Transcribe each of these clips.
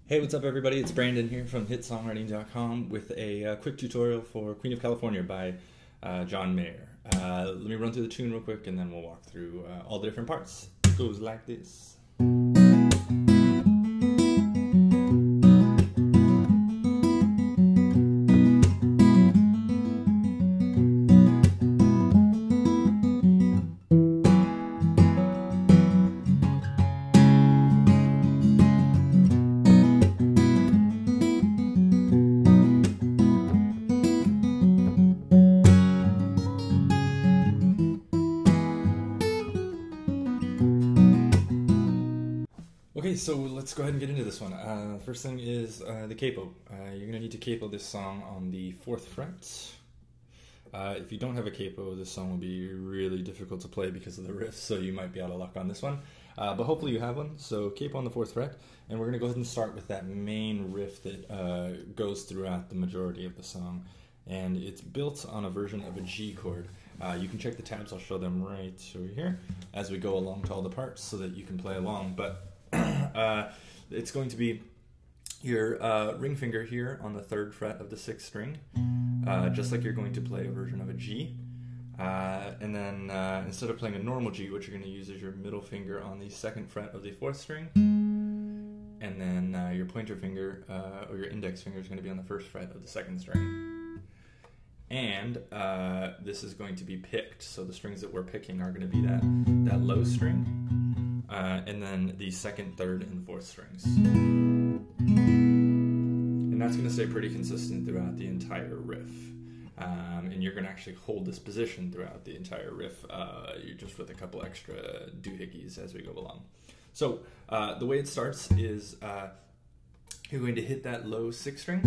Hey, what's up everybody? It's Brandon here from hitsongwriting.com with a quick tutorial for Queen of California by John Mayer. Let me run through the tune real quick and then we'll walk through all the different parts. It goes like this. Okay, so let's go ahead and get into this one. First thing is the capo. You're going to need to capo this song on the 4th fret. If you don't have a capo, this song will be really difficult to play because of the riff, so you might be out of luck on this one. But hopefully you have one, so capo on the 4th fret. And we're going to go ahead and start with that main riff that goes throughout the majority of the song. And it's built on a version of a G chord. You can check the tabs, I'll show them right over here as we go along to all the parts so that you can play along. But it's going to be your ring finger here on the 3rd fret of the 6th string, just like you're going to play a version of a G. And then instead of playing a normal G, what you're going to use is your middle finger on the 2nd fret of the 4th string, and then your pointer finger or your index finger is going to be on the 1st fret of the 2nd string. And this is going to be picked, so the strings that we're picking are going to be that low string, and then the 2nd, 3rd, and 4th strings. And that's going to stay pretty consistent throughout the entire riff. And you're going to actually hold this position throughout the entire riff, just with a couple extra doohickeys as we go along. So the way it starts is you're going to hit that low 6th string.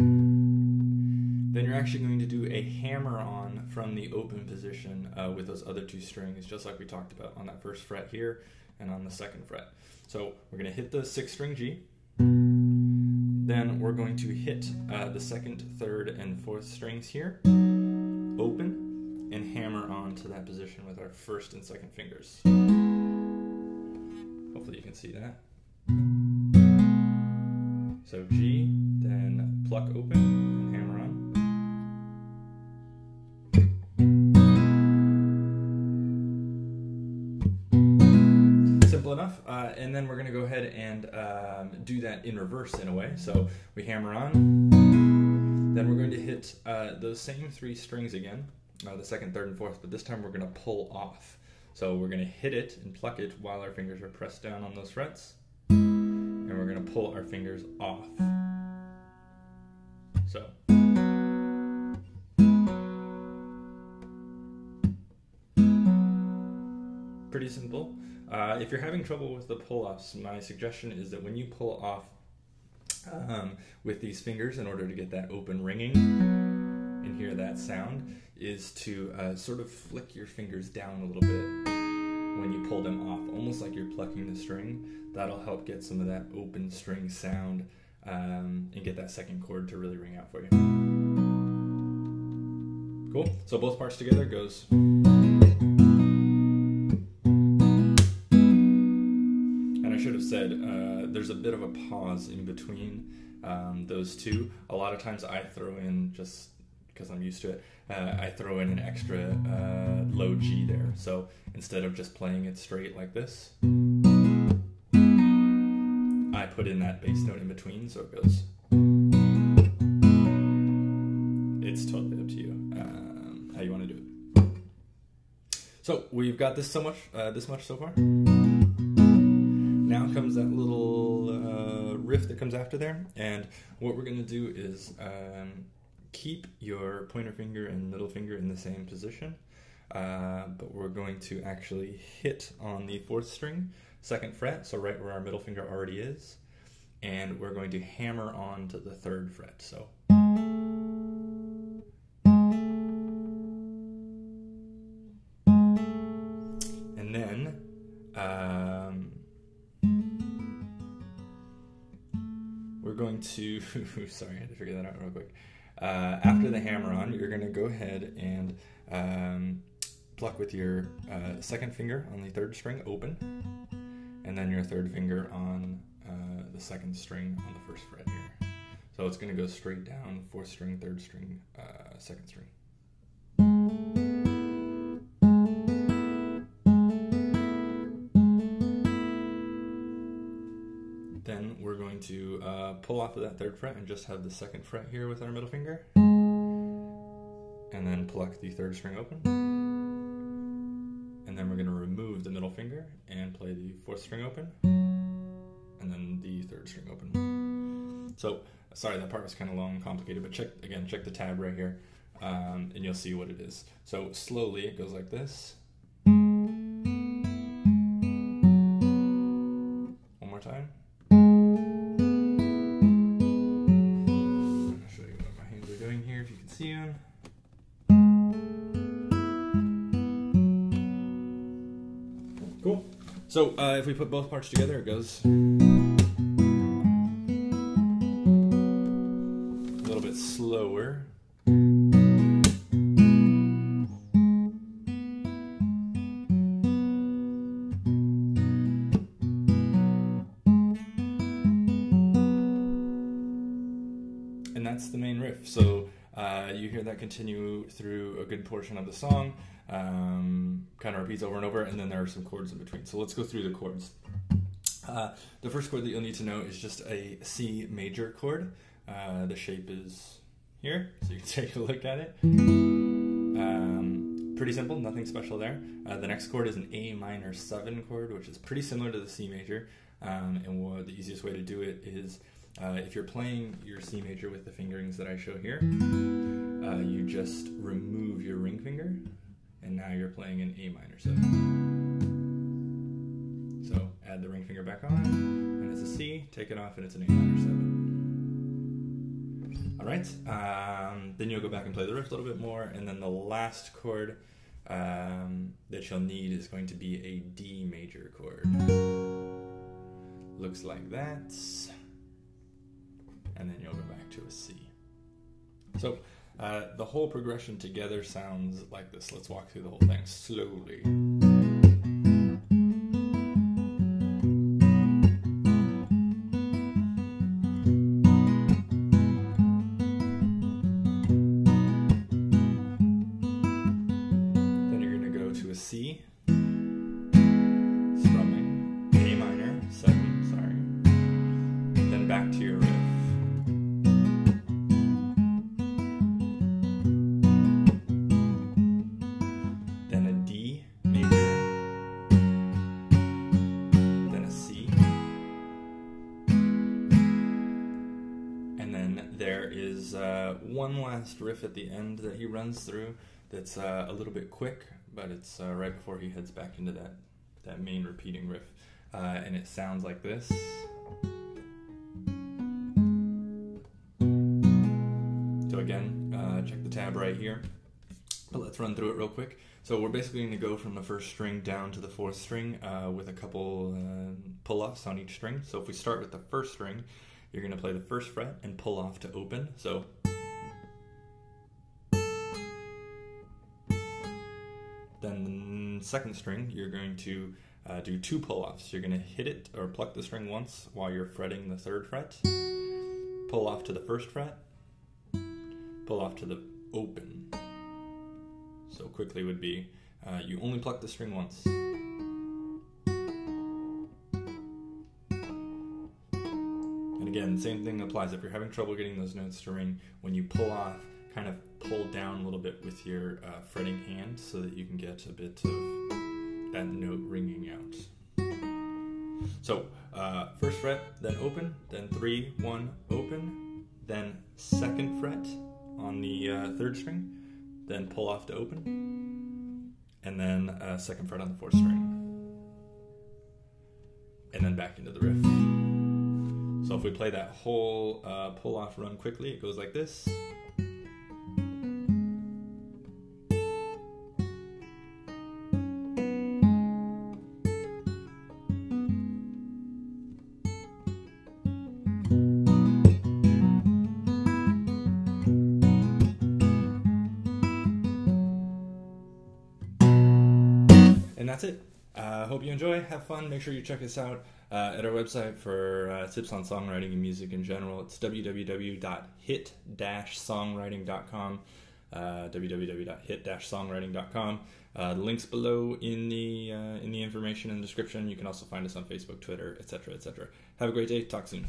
Then you're actually going to do a hammer-on from the open position with those other 2 strings, just like we talked about on that 1st fret here and on the 2nd fret. So we're going to hit the 6th string G, then we're going to hit the 2nd, 3rd, and 4th strings here, open, and hammer on to that position with our 1st and 2nd fingers. Hopefully you can see that. So G, then pluck open, and hammer on. Simple enough, and then we're going to go ahead and do that in reverse in a way. So we hammer on, then we're going to hit those same 3 strings again, the 2nd, 3rd, and 4th, but this time we're going to pull off. So we're going to hit it and pluck it while our fingers are pressed down on those frets, and we're going to pull our fingers off. So. Pretty simple. If you're having trouble with the pull-offs, my suggestion is that when you pull off with these fingers in order to get that open ringing and hear that sound, is to sort of flick your fingers down a little bit when you pull them off, almost like you're plucking the string. That'll help get some of that open string sound and get that 2nd chord to really ring out for you. Cool? So both parts together goes... said there's a bit of a pause in between those 2. A lot of times I throw in, just because I'm used to it, I throw in an extra low G there. So instead of just playing it straight like this, I put in that bass note in between, so it goes. It's totally up to you how you want to do it. So we've got this much so far. Now comes that little riff that comes after there, and what we're going to do is keep your pointer finger and middle finger in the same position, but we're going to actually hit on the 4th string, 2nd fret, so right where our middle finger already is, and we're going to hammer on to the 3rd fret. So. And then we're going to, sorry, I had to figure that out real quick. After the hammer on, you're going to go ahead and pluck with your 2nd finger on the 3rd string, open, and then your 3rd finger on the the second string on the first fret here. So it's going to go straight down, fourth string, third string, second string. Then we're going to pull off of that third fret and just have the second fret here with our middle finger. And then pluck the third string open. And then we're going to remove the middle finger and play the fourth string open. And then the third string open. So, sorry, that part was kind of long and complicated, but check the tab right here, and you'll see what it is. So slowly, it goes like this. One more time. I'm going to show you what my hands are doing here, if you can see them. Cool. So if we put both parts together, it goes a little bit slower. And that's the main riff. So you hear that continue through a good portion of the song. Kind of repeats over and over, and then there are some chords in between. So let's go through the chords. The first chord that you'll need to know is just a C major chord. The shape is here, so you can take a look at it. Pretty simple, nothing special there. The next chord is an A minor 7 chord, which is pretty similar to the C major. And the easiest way to do it is if you're playing your C major with the fingerings that I show here, you just remove your ring finger, and now you're playing an A minor 7. So add the ring finger back on, and it's a C, take it off, and it's an A minor 7. Alright, then you'll go back and play the riff a little bit more, and then the last chord that you'll need is going to be a D major chord. Looks like that. And then you'll go back to a C. So the whole progression together sounds like this. Let's walk through the whole thing slowly. Then you're going to go to a C, strumming, A minor, 7, sorry. Then back to your riff. There is one last riff at the end that he runs through that's a little bit quick, but it's right before he heads back into that main repeating riff. And it sounds like this. So again, check the tab right here. But let's run through it real quick. So we're basically going to go from the first string down to the fourth string with a couple pull-offs on each string. So if we start with the first string, you're going to play the first fret and pull off to open. So then the second string, you're going to do 2 pull-offs. You're going to hit it or pluck the string once while you're fretting the third fret, pull off to the first fret, pull off to the open. So quickly would be you only pluck the string once. And again, same thing applies if you're having trouble getting those notes to ring. When you pull off, kind of pull down a little bit with your fretting hand so that you can get a bit of that note ringing out. So first fret, then open, then 3, 1, open, then second fret on the third string, then pull off to open, and then second fret on the fourth string, and then back into the riff. So if we play that whole pull-off run quickly, it goes like this. And that's it. Hope you enjoy, have fun, make sure you check us out At our website for tips on songwriting and music in general, it's www.hit-songwriting.com. www.hit-songwriting.com. The links below in the information and description. You can also find us on Facebook, Twitter, etc., etc. Have a great day. Talk soon.